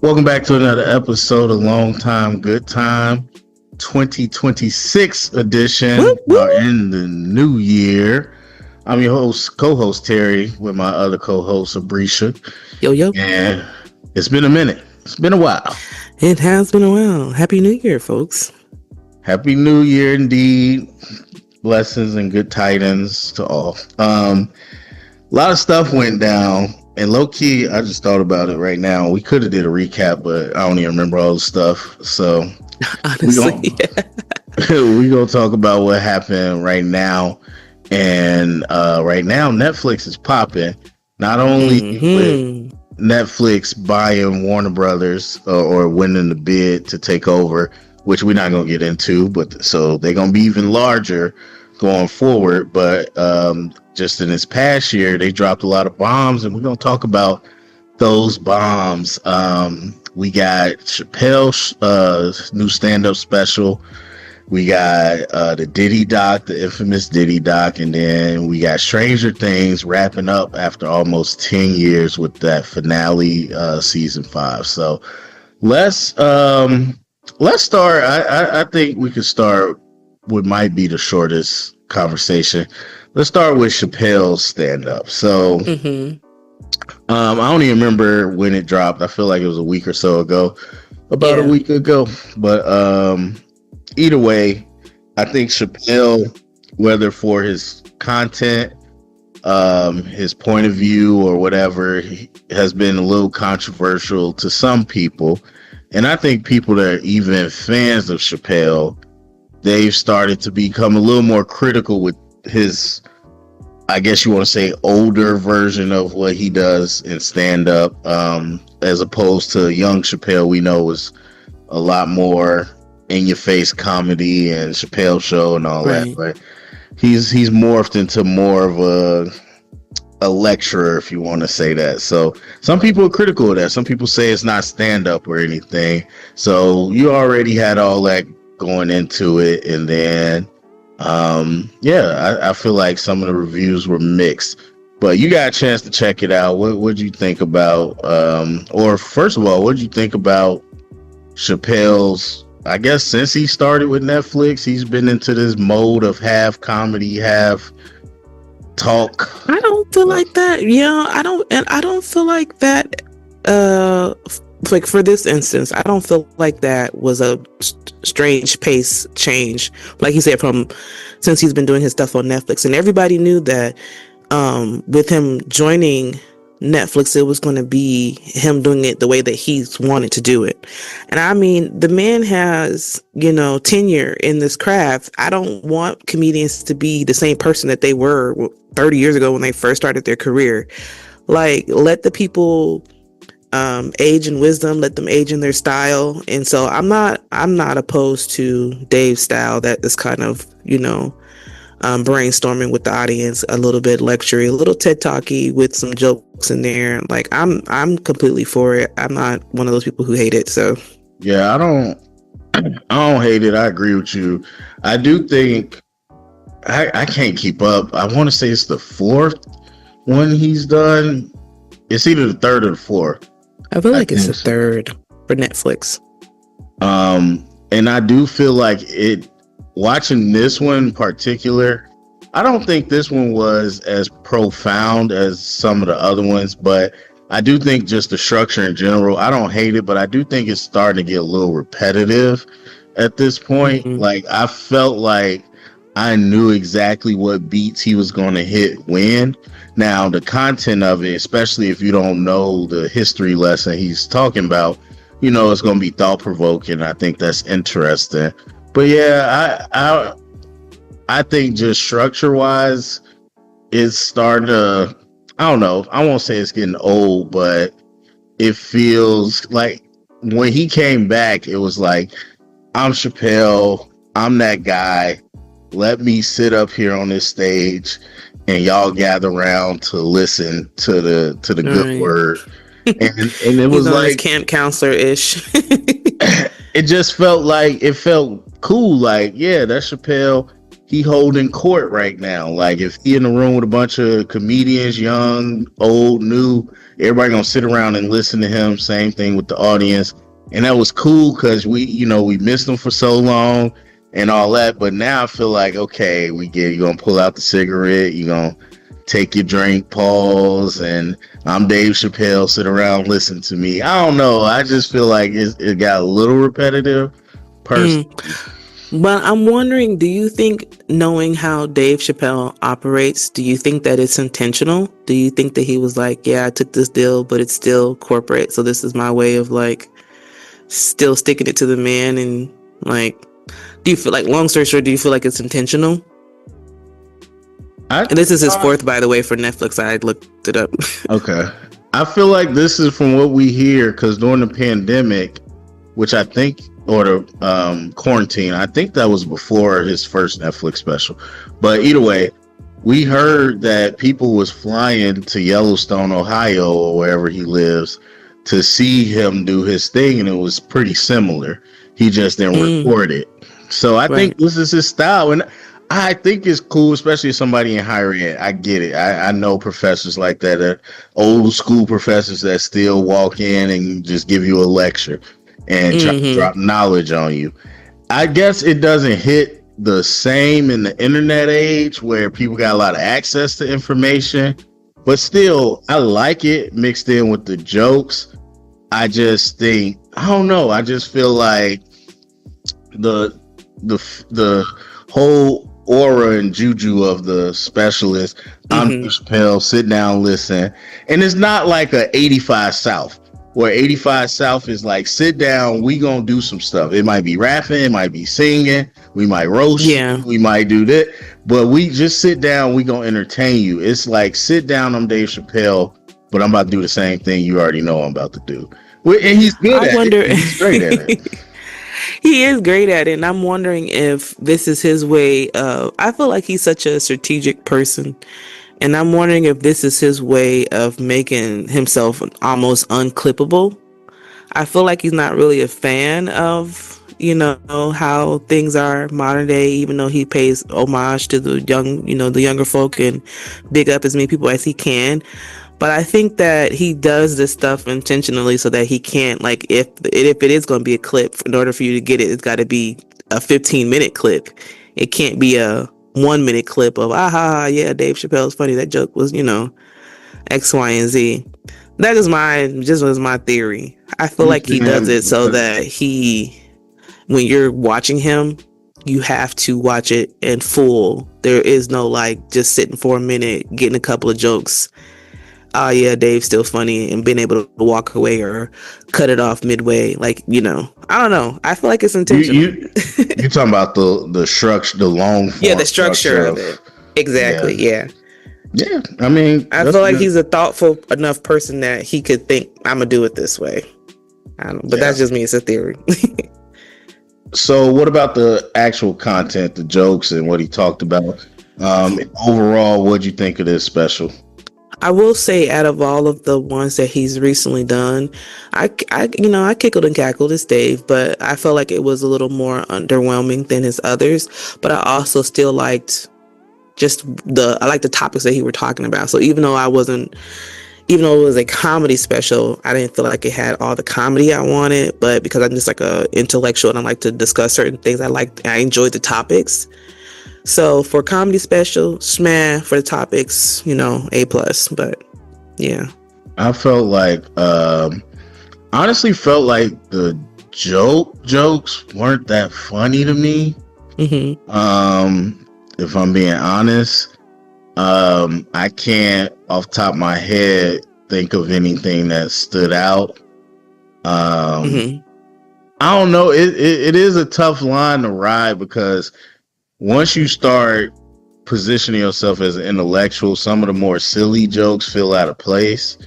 Welcome back to another episode of Long Time Good Time 2026 edition. Whoop, whoop. In the new year. I'm your co-host Terry, with my other co-host Abrisha. Yo, yo. And it's been a minute. It's been a while. It has been a while. Happy New Year, folks. Happy New Year indeed. Blessings and good tidings to all. A lot of stuff went down. And low key, I just thought about it right now. We could have did a recap, but I don't even remember all the stuff. So Honestly, we gonna talk about what happened right now. And right now, Netflix is popping. Not only with Netflix buying Warner Brothers or winning the bid to take over, which we're not gonna get into, but so they're gonna be even larger going forward. But just in this past year, they dropped a lot of bombs, and we're gonna talk about those bombs. We got Chappelle's new stand-up special. We got the Diddy doc, the infamous Diddy doc, and then we got Stranger Things wrapping up after almost 10 years with that finale, season 5. So let's start. I think we could start what might be the shortest conversation. Let's start with Chappelle's stand-up. So I don't even remember when it dropped. I feel like it was a week or so ago, about a week ago. But either way, I think Chappelle, whether for his content, his point of view, or whatever, has been a little controversial to some people. And I think people that are even fans of Chappelle, they've started to become a little more critical with his, I guess you want to say, older version of what he does in stand-up, as opposed to young Chappelle. We know was a lot more in-your-face comedy and Chappelle Show and all that, but he's morphed into more of a lecturer, if you want to say that. So some people are critical of that. Some people say it's not stand-up or anything. So you already had all that going into it, and then I feel like some of the reviews were mixed, but you got a chance to check it out. What did you think about, or first of all, what did you think about Chappelle's, I guess since he started with Netflix, he's been into this mode of half comedy, half talk? I don't feel like that. Yeah, I don't feel like that. Like for this instance, I don't feel like that was a strange pace change. Like he said, from since he's been doing his stuff on Netflix, and everybody knew that with him joining Netflix, it was going to be him doing it the way that he's wanted to do it. And I mean, the man has, tenure in this craft. I don't want comedians to be the same person that they were 30 years ago when they first started their career. Like, let the people age in wisdom, let them age in their style. And so I'm not opposed to Dave's style that is kind of, brainstorming with the audience, a little bit lecturing, a little TED talky with some jokes in there. Like I'm completely for it. I'm not one of those people who hate it. So yeah, I don't hate it. I agree with you. I do think I can't keep up. I want to say it's the 4th one he's done. It's either the 3rd or the 4th. I feel like it's the 3rd for Netflix. And I do feel like it, watching this one in particular, I don't think this one was as profound as some of the other ones, but I do think just the structure in general, I don't hate it, but I do think it's starting to get a little repetitive at this point. Like, I felt like I knew exactly what beats he was going to hit when. Now, the content of it, especially if you don't know the history lesson he's talking about, it's going to be thought-provoking. I think that's interesting. But yeah, I think just structure-wise, it's starting to, I don't know, I won't say it's getting old, but it feels like when he came back, it was like, I'm Chappelle, I'm that guy. Let me sit up here on this stage and y'all gather around to listen to the good word. And it was like camp counselor-ish. It just felt like, it felt cool. Like, yeah, that's Chappelle. he holding court right now. Like if he in the room with a bunch of comedians, young, old, new, everybody gonna sit around and listen to him. Same thing with the audience, and that was cool because we missed him for so long and all that. But now I feel like okay, you gonna pull out the cigarette, you gonna take your drink, pause, and I'm Dave Chappelle. Sit around, listen to me. I don't know. I just feel like it got a little repetitive. Personally. But I'm wondering, do you think, knowing how Dave Chappelle operates, do you think that it's intentional? Do you think that he was like, yeah, I took this deal, but it's still corporate, so this is my way of like still sticking it to the man? And like, do you feel like, long story short, do you feel like it's intentional? And this is his fourth, by the way, for Netflix. I looked it up. Okay. I feel like this is from what we hear, because during the pandemic, which I think, or the quarantine, I think that was before his first Netflix special. But either way, we heard that people was flying to Yellowstone, Ohio, or wherever he lives, to see him do his thing, and it was pretty similar. He just didn't record it. So I think this is his style, and I think it's cool, especially somebody in higher ed. I get it. I know professors like that, old school professors that still walk in and just give you a lecture and try to drop knowledge on you. I guess it doesn't hit the same in the internet age where people got a lot of access to information, but still, I like it mixed in with the jokes. I just think, I don't know. I just feel like the whole aura and juju of the specialist, I'm Chappelle, sit down, listen. And it's not like a 85 South, where 85 South is like, sit down, we gonna do some stuff. It might be rapping, it might be singing, we might roast, we might do that, but we just sit down, we gonna entertain you. It's like, sit down, I'm Dave Chappelle, but I'm about to do the same thing you already know I'm about to do. And he's good at it. He's great at it. He is great at it, and I'm wondering if this is his way of, I feel like he's such a strategic person, and I'm wondering if this is his way of making himself almost unclippable. I feel like he's not really a fan of, how things are modern day, even though he pays homage to the the younger folk and big up as many people as he can. But I think that he does this stuff intentionally so that he can't, like, if it is going to be a clip, in order for you to get it, it's got to be a 15-minute clip. It can't be a 1-minute clip of, yeah, Dave Chappelle's funny. That joke was, X, Y, and Z. That is my theory. I feel like he does it so that when you're watching him, you have to watch it in full. There is no, like, just sitting for a minute, getting a couple of jokes. Oh yeah, Dave's still funny, and being able to walk away or cut it off midway. Like, I don't know. I feel like it's intentional. You're talking about the structure, the long form. Yeah, the structure of it. Exactly. Yeah. Yeah. I mean, I feel like he's a thoughtful enough person that he could think, I'm gonna do it this way. I don't know, but that's just me. It's a theory. So, what about the actual content, the jokes, and what he talked about? Overall, what'd you think of this special? I will say, out of all of the ones that he's recently done, I kickled and cackled as Dave, but I felt like it was a little more underwhelming than his others. But I also still liked I liked the topics that he were talking about. So even though it was a comedy special, I didn't feel like it had all the comedy I wanted. But because I'm just like a intellectual and I like to discuss certain things, I enjoyed the topics. So for comedy special, smash. For the topics, A+. But yeah, I felt like, honestly, felt like the jokes weren't that funny to me. If I'm being honest, I can't, off the top of my head, think of anything that stood out. I don't know. It is a tough line to ride, because once you start positioning yourself as an intellectual, some of the more silly jokes feel out of place.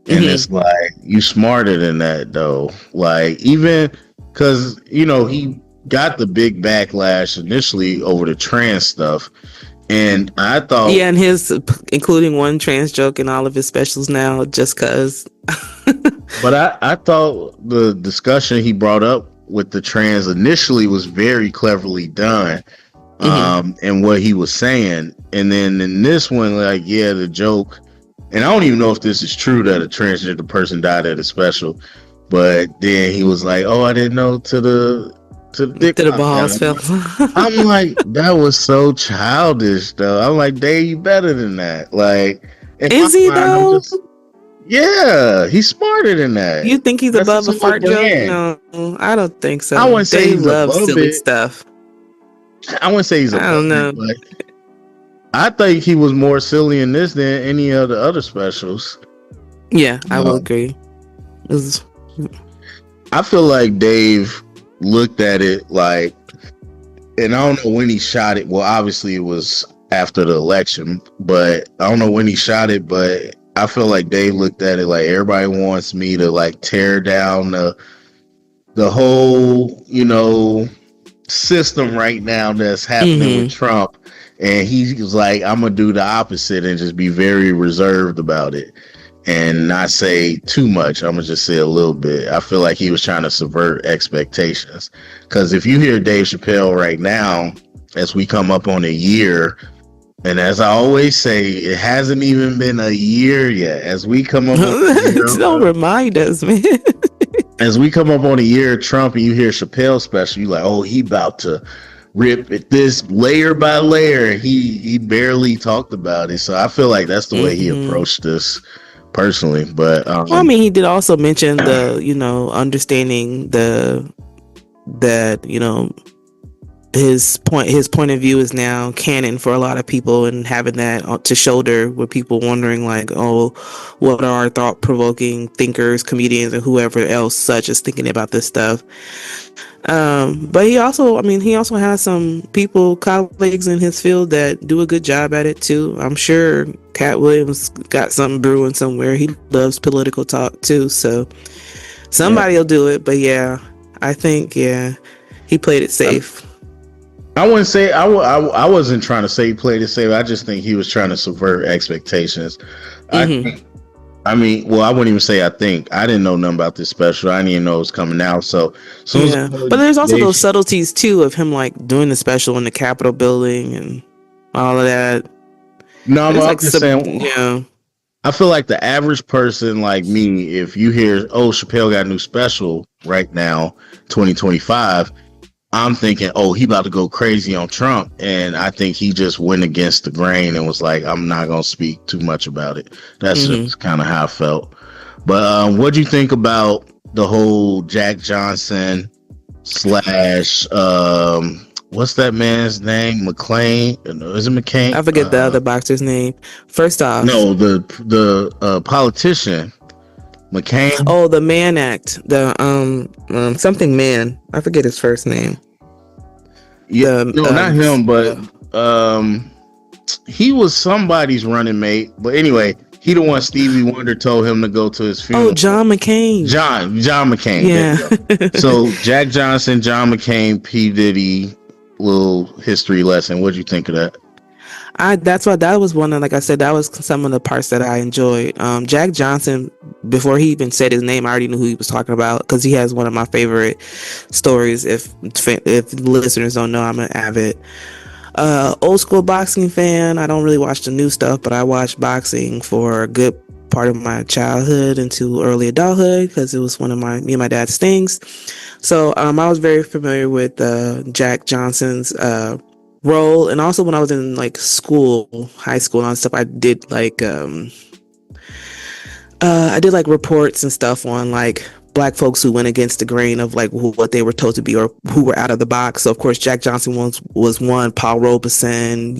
And it's like, you smarter than that, though. Like, even because, he got the big backlash initially over the trans stuff. And I thought... Yeah, and including one trans joke in all of his specials now, just because. But I thought the discussion he brought up with the trans initially was very cleverly done. and what he was saying. And then in this one, like, yeah, the joke, and I don't even know if this is true that a transgender person died at a special, but then he was like, "Oh, I didn't know to the dick To the pop balls down." fell. I'm like, that was so childish, though. I'm like, Dave, you better than that. Like, in my Is he mind, I'm though? just, yeah, he's smarter than that. You think he's That's above his a whole fart joke? brand. No, I don't think I so. wouldn't say Dave he's loves above silly it. stuff. I wouldn't say he's I above don't it, know. but I think he was more silly in this than any of the other specials. Yeah, I will Um, agree. It was- I feel like Dave looked at it like, and I don't know when he shot it. Well, obviously it was after the election, but I don't know when he shot it, but I feel like Dave looked at it like everybody wants me to like tear down the whole, system right now that's happening with Trump. And he was like, I'm gonna do the opposite and just be very reserved about it and not say too much. I'm gonna just say a little bit. I feel like he was trying to subvert expectations. Because if you hear Dave Chappelle right now, as we come up on a year, and as I always say, it hasn't even been a year yet. As we come up on a year, Don't remind us, man. as we come up on a year of Trump, and you hear Chappelle special, you like, oh, he about to rip it this layer by layer. He barely talked about it, so I feel like that's the way he approached this personally. But Well, I mean, he did also mention understanding that his point of view is now canon for a lot of people, and having that to shoulder with people wondering like, oh, what are our thought-provoking thinkers, comedians, and whoever else such is thinking about this stuff. But he also has some colleagues in his field that do a good job at it too. I'm sure Cat Williams got something brewing somewhere. He loves political talk too, so somebody will do it. But yeah, I think he played it safe. I wouldn't say I wasn't trying to say he played it safe. I just think he was trying to subvert expectations. I mean, well, I wouldn't even say I think. I didn't know nothing about this special. I didn't even know it was coming out. So but there's also those subtleties too of him like doing the special in the Capitol building and all of that. No, I'm just saying. Yeah. I feel like the average person like me, if you hear, oh, Chappelle got a new special right now, 2025, I'm thinking, oh, he about to go crazy on Trump. And I think he just went against the grain and was like, I'm not going to speak too much about it. That's just kind of how I felt. But what do you think about the whole Jack Johnson / what's that man's name? McClain? Is it McCain? I forget the other boxer's name. First off, no, the politician. McCain. Oh, the Mann Act. The something man. I forget his first name. Yeah, not him, but he was somebody's running mate. But anyway, he the one Stevie Wonder told him to go to his funeral. Oh, John McCain. John McCain. Yeah. So Jack Johnson, John McCain, P. Diddy, little history lesson. What'd you think of that? That was one of, like I said, that was some of the parts that I enjoyed. Jack Johnson, before he even said his name, I already knew who he was talking about because he has one of my favorite stories. If listeners don't know, I'm an avid old school boxing fan. I don't really watch the new stuff, but I watched boxing for a good part of my childhood into early adulthood because it was one of me and my dad's things. So I was very familiar with Jack Johnson's role, and also when I was in like high school and stuff, I did like reports and stuff on like black folks who went against the grain of like what they were told to be or who were out of the box. So of course Jack Johnson was one. Paul Robeson,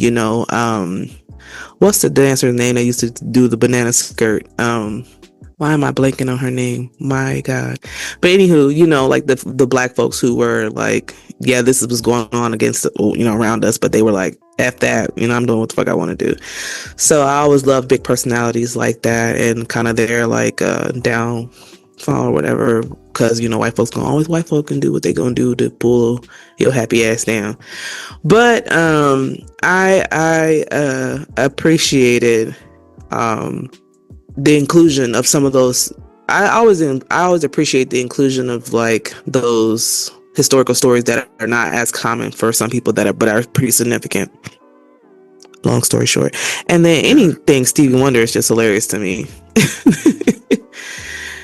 what's the dancer's name that used to do the banana skirt? Why am I blanking on her name? My God. But anywho, like the black folks who were like, yeah, this was going on against, around us, but they were like, F that, I'm doing what the fuck I want to do. So I always love big personalities like that and kind of their like downfall or whatever, because, white folk can do what they gonna do to pull your happy ass down. But I appreciated the inclusion of some of those. I always appreciate the inclusion of like those historical stories that are not as common for some people but are pretty significant. Long story short. And then anything Stevie Wonder is just hilarious to me.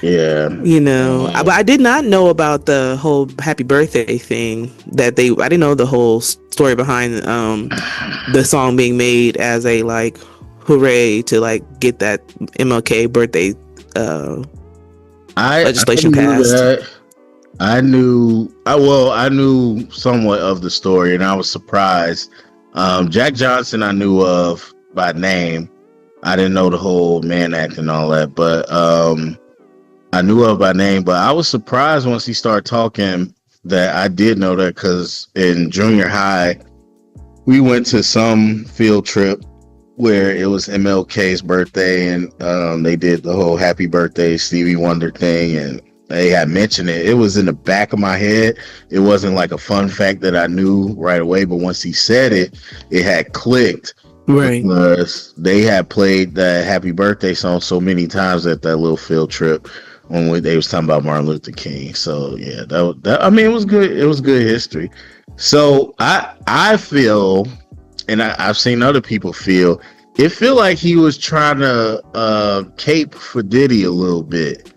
Yeah. But I did not know about the whole happy birthday thing I didn't know the whole story behind the song being made as a like hooray to like get that MLK birthday legislation knew passed. That. I knew somewhat of the story, and I was surprised. Jack Johnson I knew of by name. I didn't know the whole Mann Act and all that, but I knew of by name. But I was surprised once he started talking that I did know that, because in junior high we went to some field trip where it was MLK's birthday, and they did the whole happy birthday Stevie Wonder thing, and they had mentioned it. It was in the back of my head. It wasn't like a fun fact that I knew right away, but once he said it, it had clicked. Right. Because they had played that happy birthday song so many times at that little field trip when they was talking about Martin Luther King. So yeah, that I mean, it was good. It was good history. So I feel, and I've seen other people feel, it feel like he was trying to cape for Diddy a little bit.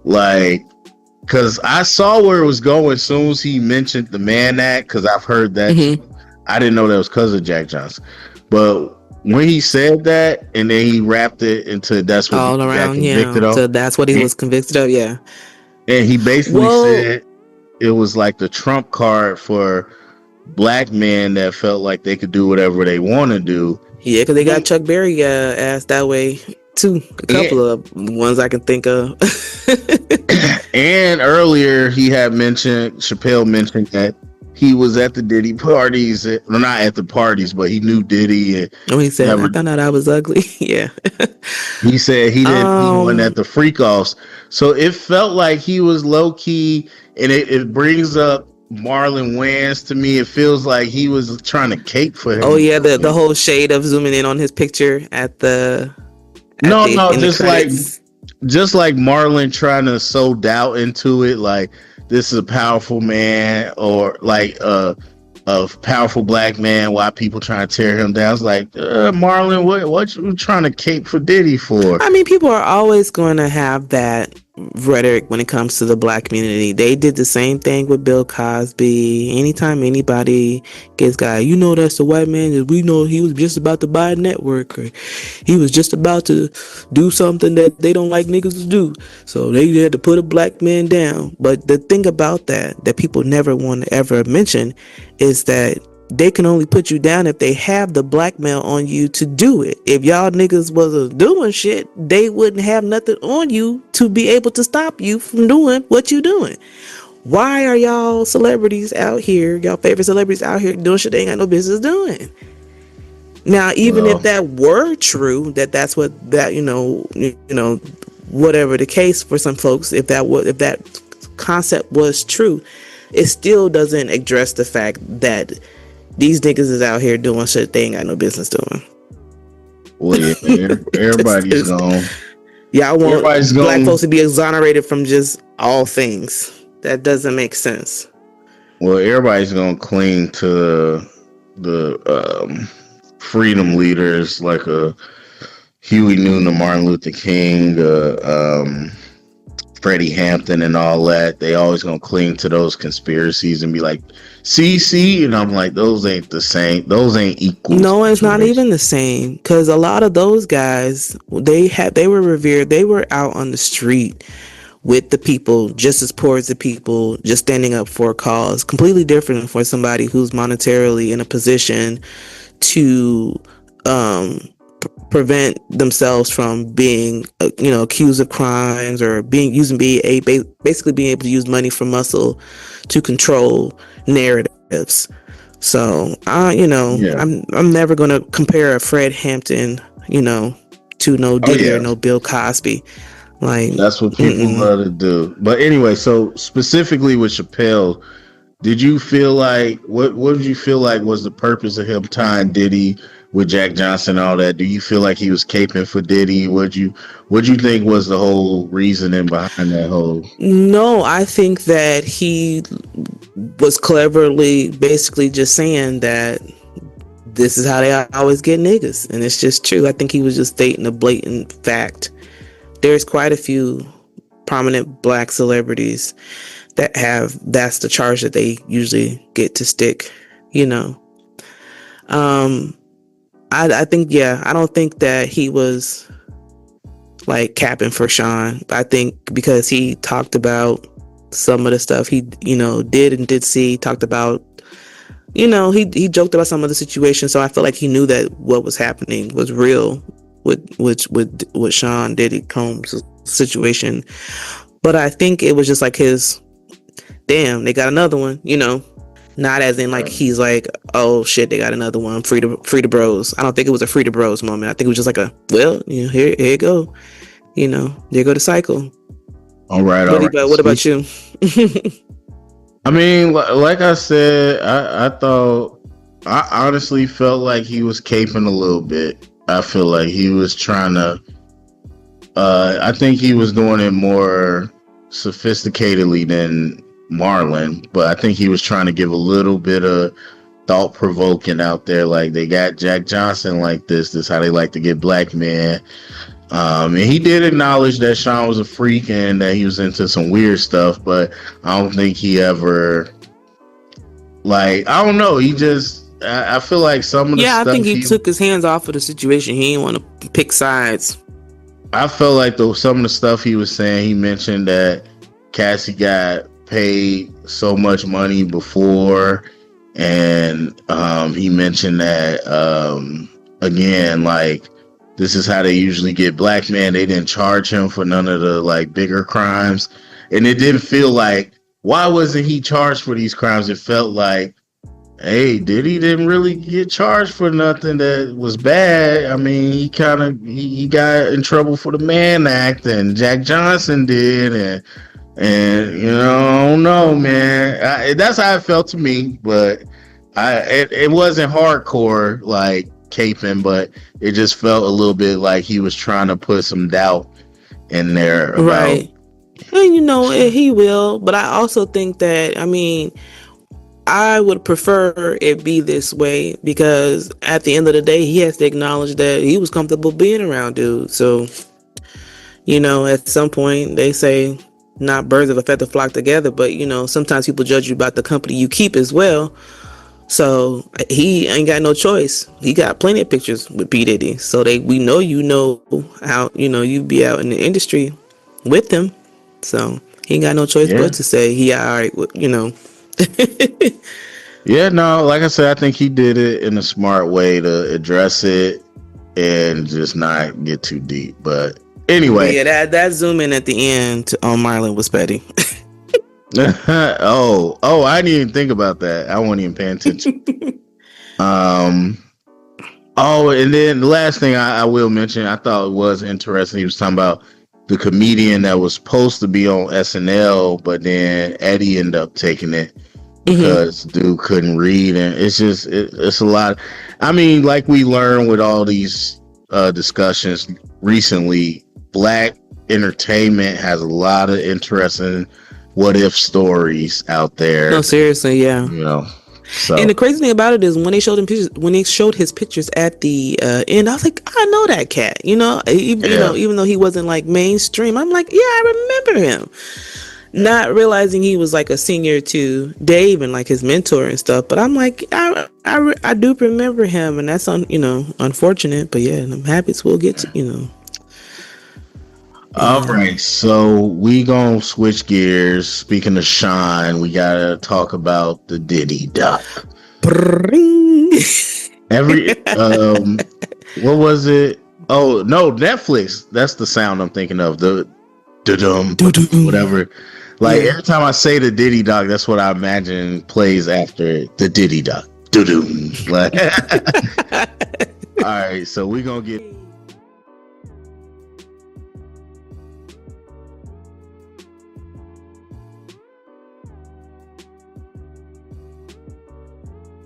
Like, because I saw where it was going as soon as he mentioned the Mann Act, because I've heard that. Mm-hmm. I didn't know that was because of Jack Johnson. But when he said that, and then he wrapped it into that's what all he got around, convicted of. So that's what he was convicted of, yeah. And he basically said it was like the trump card for black men that felt like they could do whatever they want to do. Yeah, because they got Chuck Berry asked that way too. A couple of ones I can think of. And earlier he had mentioned, Chappelle mentioned that he was at the Diddy parties, well, not at the parties, but he knew Diddy. And he said, I found out I was ugly. Yeah. He said he didn't. He went at the freak offs. So it felt like he was low key, and it brings up Marlon Wayans to me. It feels like he was trying to cape for him. Oh yeah, the whole shade of zooming in on his picture at the. Just like Marlon trying to sow doubt into it, like this is a powerful man, or like a powerful black man. Why people trying to tear him down? It's like, Marlon, what you trying to cape for Diddy for? I mean, people are always going to have that rhetoric when it comes to the black community. They did the same thing with Bill Cosby. Anytime anybody gets guy, that's the white man. We know he was just about to buy a network, or he was just about to do something that they don't like niggas to do. So they had to put a black man down. But the thing about that people never want to ever mention is that they can only put you down if they have the blackmail on you to do it. If y'all niggas wasn't doing shit, they wouldn't have nothing on you to be able to stop you from doing what you doing. Why are y'all celebrities out here, y'all favorite celebrities out here doing shit they ain't got no business doing? Now, even if that were true, that's what that, whatever the case for some folks, if that concept was true, it still doesn't address the fact that these niggas is out here doing shit they ain't got no business doing. Well, yeah, everybody's gone. Y'all want black folks to be exonerated from just all things. That doesn't make sense. Well, everybody's gonna cling to the freedom leaders like a Huey Newton, Martin Luther King, Freddie Hampton, and all that. They always gonna cling to those conspiracies and be like, see, and I'm like, those ain't the same. Those ain't equal. No, it's not even the same, because a lot of those guys, they were revered. They were out on the street with the people, just as poor as the people, just standing up for a cause. Completely different for somebody who's monetarily in a position to prevent themselves from being accused of crimes, or basically being able to use money for muscle to control narratives. So I'm never gonna compare a Fred Hampton to no Diddy or no Bill Cosby. Like, that's what people love to do. But anyway, so specifically with Chappelle, did you feel like what did you feel like was the purpose of him tying Diddy with Jack Johnson and all that? Do you feel like he was caping for Diddy? What'd you think was the whole reasoning behind that whole? No, I think that he was cleverly basically just saying that this is how they always get niggas, and it's just true. I think he was just stating a blatant fact. There's quite a few prominent black celebrities that's the charge that they usually get to stick, you know. I think, yeah, I don't think that he was like capping for Sean. I think because he talked about some of the stuff he, did see, talked about, he joked about some of the situation. So I feel like he knew that what was happening was real with Sean Diddy Combs' situation. But I think it was just like his, damn, they got another one, not as in like he's like, oh shit, they got another one, free to bros. I don't think it was a free to bros moment. I think it was just like here you go, there go the cycle. All right. What about you? I mean, like I said, I honestly felt like he was caping a little bit. I feel like he was trying to, I think he was doing it more sophisticatedly than Marlon, but I think he was trying to give a little bit of thought provoking out there. Like, they got Jack Johnson like this. This is how they like to get black men. And he did acknowledge that Sean was a freak and that he was into some weird stuff, but I don't think he ever, like, I don't know. He just, I feel like some of the stuff. I think he took his hands off of the situation. He didn't want to pick sides. I felt like some of the stuff he was saying, he mentioned that Cassie got paid so much money before, and he mentioned that again, like, this is how they usually get black men. They didn't charge him for none of the like bigger crimes, and it didn't feel like, why wasn't he charged for these crimes? It felt like, hey, Diddy didn't really get charged for nothing that was bad. I mean, he got in trouble for the Mann Act, and Jack Johnson did, and I don't know, man. That's how it felt to me, but it wasn't hardcore like caping, but it just felt a little bit like he was trying to put some doubt in there about, right. And he will, but I also think that, I would prefer it be this way, because at the end of the day, he has to acknowledge that he was comfortable being around dude. So, at some point they say not birds of a feather flock together, but sometimes people judge you about the company you keep as well. So he ain't got no choice. He got plenty of pictures with P. Diddy. So we know how, you be out in the industry with him. So he ain't got no choice but to say he all right with, Yeah, no, like I said, I think he did it in a smart way to address it and just not get too deep. But anyway. Yeah, that zoom in at the end on Marlon was petty. oh, I didn't even think about that. I wasn't even paying attention. And then the last thing I will mention, I thought it was interesting. He was talking about the comedian that was supposed to be on SNL, but then Eddie ended up taking it because dude couldn't read, and it's just it's a lot. I mean, like we learned with all these discussions recently, black entertainment has a lot of interesting what if stories out there. No, seriously, yeah. So. And the crazy thing about it is when they showed his pictures at the end, I was like, I know that cat. Even though he wasn't like mainstream, I'm like, yeah, I remember him. Not realizing he was like a senior to Dave and like his mentor and stuff. But I'm like, I do remember him, and that's unfortunate. But yeah, and I'm happy we'll get to All right, so we gonna switch gears. Speaking of Sean, we gotta talk about the Diddy doc. What was it? Oh no, Netflix. That's the sound I'm thinking of. The dum whatever. Like every time I say the Diddy doc, that's what I imagine plays after it. The Diddy doc. Like, all right, so we gonna get.